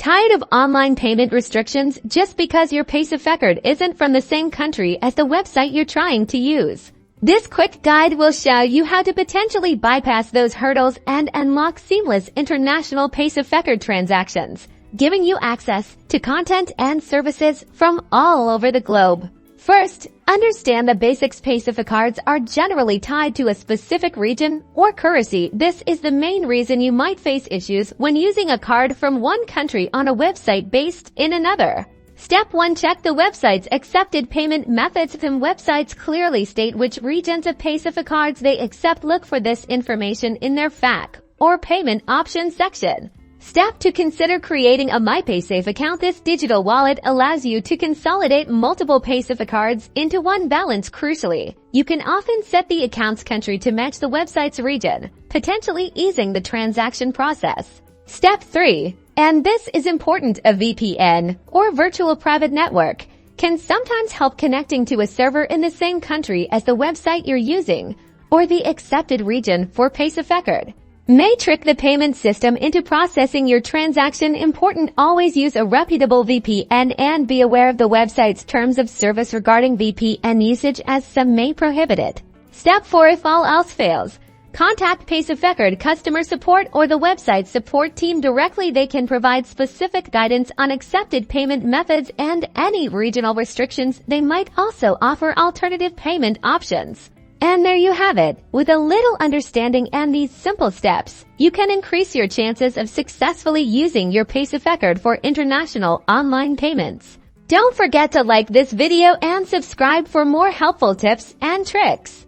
Tired of online payment restrictions just because your Paysafecard isn't from the same country as the website you're trying to use? This quick guide will show you how to potentially bypass those hurdles and unlock seamless international Paysafecard transactions, giving you access to content and services from all over the globe. First, understand the basics. Paysafecards are generally tied to a specific region or currency. This is the main reason you might face issues when using a card from one country on a website based in another. Step 1. Check the website's accepted payment methods. Some websites clearly state which regions of Paysafecards they accept. Look for this information in their FAQ or payment options section. Step 2. Consider creating a myPaysafe account. This digital wallet allows you to consolidate multiple Paysafecards into one balance. Crucially, you can often set the account's country to match the website's region, potentially easing the transaction process. Step 3. And this is important, a VPN, or virtual private network, can sometimes help connecting to a server in the same country as the website you're using, or the accepted region for Paysafecard. May trick the payment system into processing your transaction. Important, always use a reputable VPN and be aware of the website's terms of service regarding VPN usage, as some may prohibit it. Step 4. If all else fails, contact Paysafecard customer support or the website support team directly. They can provide specific guidance on accepted payment methods and any regional restrictions. They might also offer alternative payment options. And there you have it. With a little understanding and these simple steps, you can increase your chances of successfully using your Paysafecard for international online payments. Don't forget to like this video and subscribe for more helpful tips and tricks.